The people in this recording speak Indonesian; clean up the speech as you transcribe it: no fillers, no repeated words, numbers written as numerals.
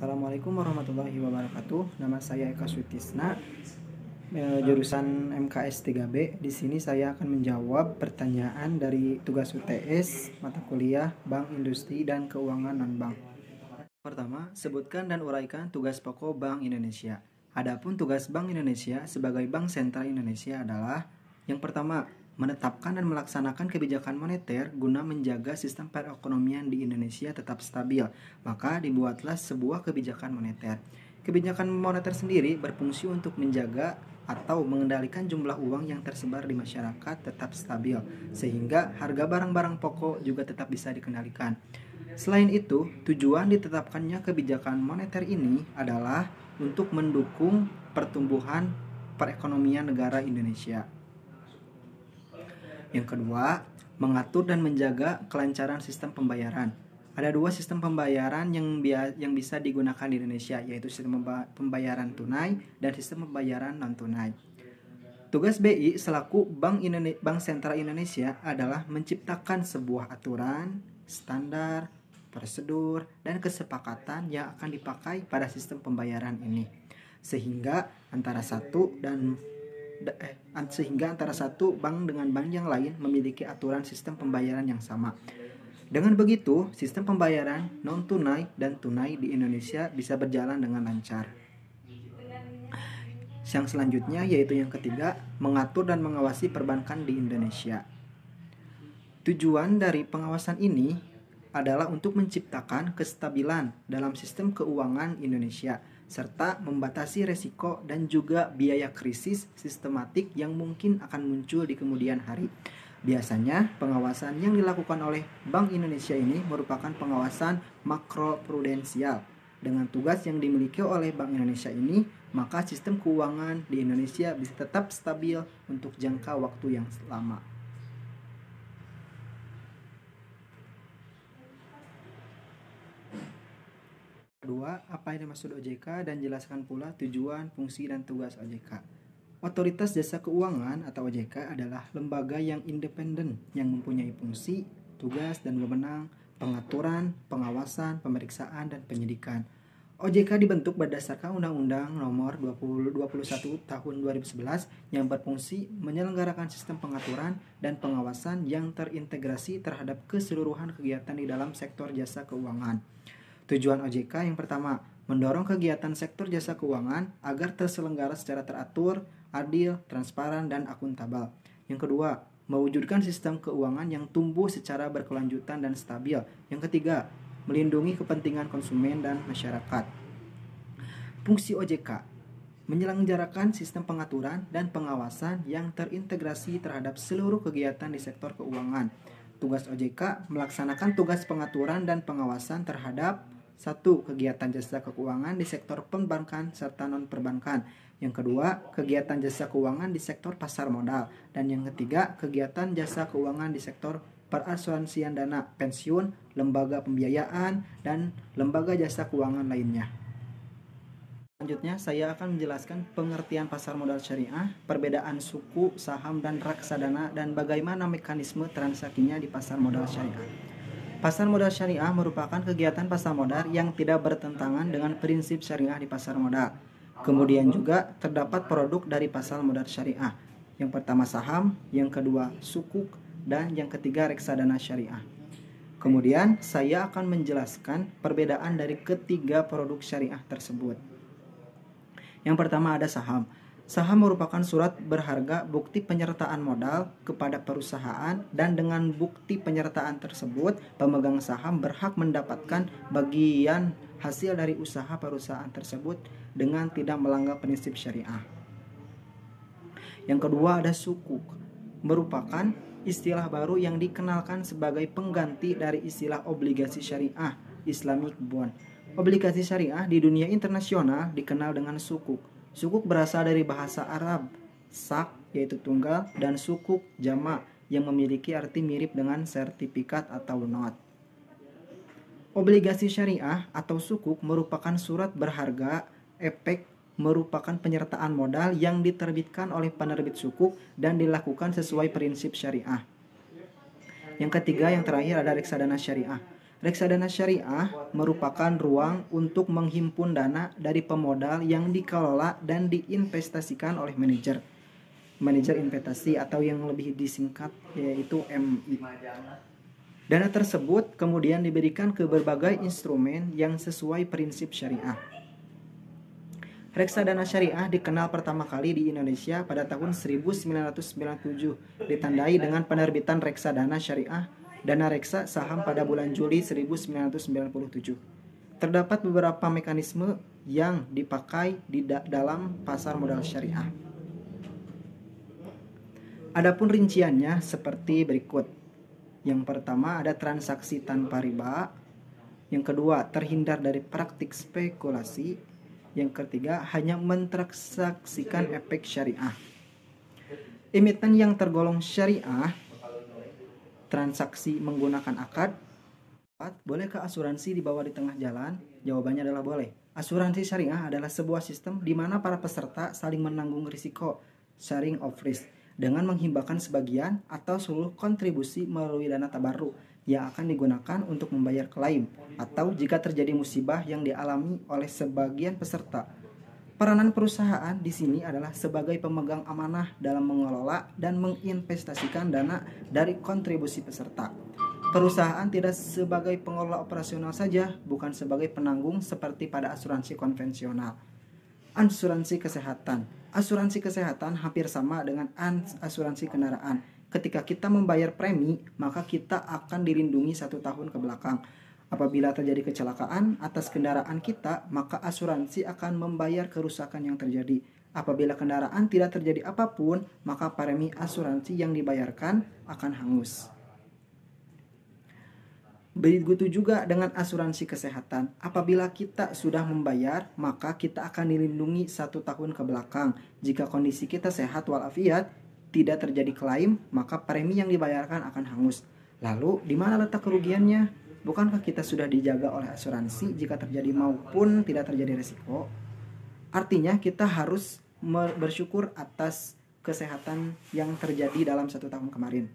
Assalamualaikum warahmatullahi wabarakatuh. Nama saya Eka Sutisna, jurusan MKS 3B. Di sini saya akan menjawab pertanyaan dari tugas UTS mata kuliah Bank Industri dan Keuangan Non-Bank. Pertama, sebutkan dan uraikan tugas pokok Bank Indonesia. Adapun tugas Bank Indonesia sebagai Bank Sentral Indonesia adalah yang pertama, menetapkan dan melaksanakan kebijakan moneter guna menjaga sistem perekonomian di Indonesia tetap stabil. Maka dibuatlah sebuah kebijakan moneter. Kebijakan moneter sendiri berfungsi untuk menjaga atau mengendalikan jumlah uang yang tersebar di masyarakat tetap stabil, sehingga harga barang-barang pokok juga tetap bisa dikendalikan. Selain itu, tujuan ditetapkannya kebijakan moneter ini adalah untuk mendukung pertumbuhan perekonomian negara Indonesia. Yang kedua, mengatur dan menjaga kelancaran sistem pembayaran. Ada dua sistem pembayaran yang bisa digunakan di Indonesia, yaitu sistem pembayaran tunai dan sistem pembayaran non-tunai. Tugas BI selaku Bank Sentral Indonesia adalah menciptakan sebuah aturan, standar, prosedur, dan kesepakatan yang akan dipakai pada sistem pembayaran ini. Sehingga antara satu bank dengan bank yang lain memiliki aturan sistem pembayaran yang sama. Dengan begitu, sistem pembayaran non-tunai dan tunai di Indonesia bisa berjalan dengan lancar. Yang selanjutnya yaitu yang ketiga, mengatur dan mengawasi perbankan di Indonesia. Tujuan dari pengawasan ini adalah untuk menciptakan kestabilan dalam sistem keuangan Indonesia, serta membatasi resiko dan juga biaya krisis sistematik yang mungkin akan muncul di kemudian hari. Biasanya, pengawasan yang dilakukan oleh Bank Indonesia ini merupakan pengawasan makroprudensial. Dengan tugas yang dimiliki oleh Bank Indonesia ini, maka sistem keuangan di Indonesia bisa tetap stabil untuk jangka waktu yang lama. Kedua, apa yang dimaksud OJK dan jelaskan pula tujuan, fungsi, dan tugas OJK. Otoritas Jasa Keuangan atau OJK adalah lembaga yang independen yang mempunyai fungsi, tugas, dan wewenang pengaturan, pengawasan, pemeriksaan, dan penyidikan. OJK dibentuk berdasarkan Undang-Undang Nomor 21 Tahun 2011 yang berfungsi menyelenggarakan sistem pengaturan dan pengawasan yang terintegrasi terhadap keseluruhan kegiatan di dalam sektor jasa keuangan. Tujuan OJK yang pertama, mendorong kegiatan sektor jasa keuangan agar terselenggara secara teratur, adil, transparan, dan akuntabel. Yang kedua, mewujudkan sistem keuangan yang tumbuh secara berkelanjutan dan stabil. Yang ketiga, melindungi kepentingan konsumen dan masyarakat. Fungsi OJK menyelenggarakan sistem pengaturan dan pengawasan yang terintegrasi terhadap seluruh kegiatan di sektor keuangan. Tugas OJK melaksanakan tugas pengaturan dan pengawasan terhadap 1. Kegiatan jasa keuangan di sektor perbankan serta non-perbankan. Yang kedua, kegiatan jasa keuangan di sektor pasar modal. Dan yang ketiga, kegiatan jasa keuangan di sektor perasuransian dana, pensiun, lembaga pembiayaan, dan lembaga jasa keuangan lainnya. Selanjutnya, saya akan menjelaskan pengertian pasar modal syariah, perbedaan suku, saham, dan reksadana, dan bagaimana mekanisme transaksinya di pasar modal syariah. Pasar modal syariah merupakan kegiatan pasar modal yang tidak bertentangan dengan prinsip syariah di pasar modal. Kemudian juga terdapat produk dari pasar modal syariah. Yang pertama saham, yang kedua sukuk, dan yang ketiga reksadana syariah. Kemudian saya akan menjelaskan perbedaan dari ketiga produk syariah tersebut. Yang pertama ada saham. Saham merupakan surat berharga bukti penyertaan modal kepada perusahaan, dan dengan bukti penyertaan tersebut, pemegang saham berhak mendapatkan bagian hasil dari usaha perusahaan tersebut dengan tidak melanggar prinsip syariah. Yang kedua ada sukuk. Merupakan istilah baru yang dikenalkan sebagai pengganti dari istilah obligasi syariah, Islamic bond. Obligasi syariah di dunia internasional dikenal dengan sukuk. Sukuk berasal dari bahasa Arab, sak yaitu tunggal, dan sukuk jamak yang memiliki arti mirip dengan sertifikat atau not. Obligasi syariah atau sukuk merupakan surat berharga efek merupakan penyertaan modal yang diterbitkan oleh penerbit sukuk dan dilakukan sesuai prinsip syariah. Yang ketiga, yang terakhir ada reksadana syariah. Reksadana syariah merupakan ruang untuk menghimpun dana dari pemodal yang dikelola dan diinvestasikan oleh manajer investasi atau yang lebih disingkat yaitu MI. Dana tersebut kemudian diberikan ke berbagai instrumen yang sesuai prinsip syariah. Reksadana syariah dikenal pertama kali di Indonesia pada tahun 1997, ditandai dengan penerbitan reksadana syariah Dana Reksa saham pada bulan Juli 1997. Terdapat beberapa mekanisme yang dipakai di dalam pasar modal syariah. Adapun rinciannya seperti berikut. Yang pertama ada transaksi tanpa riba. Yang kedua, terhindar dari praktik spekulasi. Yang ketiga, hanya mentransaksikan efek syariah. Emiten yang tergolong syariah, transaksi menggunakan akad. Bolehkah asuransi dibawa di tengah jalan? Jawabannya adalah boleh. Asuransi syariah adalah sebuah sistem di mana para peserta saling menanggung risiko, sharing of risk, dengan menghibahkan sebagian atau seluruh kontribusi melalui dana tabarruk yang akan digunakan untuk membayar klaim atau jika terjadi musibah yang dialami oleh sebagian peserta. Peranan perusahaan di sini adalah sebagai pemegang amanah dalam mengelola dan menginvestasikan dana dari kontribusi peserta. Perusahaan tidak sebagai pengelola operasional saja, bukan sebagai penanggung seperti pada asuransi konvensional. Asuransi kesehatan. Asuransi kesehatan hampir sama dengan asuransi kendaraan. Ketika kita membayar premi, maka kita akan dilindungi 1 tahun ke belakang. Apabila terjadi kecelakaan atas kendaraan kita, maka asuransi akan membayar kerusakan yang terjadi. Apabila kendaraan tidak terjadi apapun, maka premi asuransi yang dibayarkan akan hangus. Begitu juga dengan asuransi kesehatan. Apabila kita sudah membayar, maka kita akan dilindungi 1 tahun ke belakang. Jika kondisi kita sehat walafiat, tidak terjadi klaim, maka premi yang dibayarkan akan hangus. Lalu, di mana letak kerugiannya? Bukankah kita sudah dijaga oleh asuransi jika terjadi maupun tidak terjadi risiko? Artinya kita harus bersyukur atas kesehatan yang terjadi dalam 1 tahun kemarin.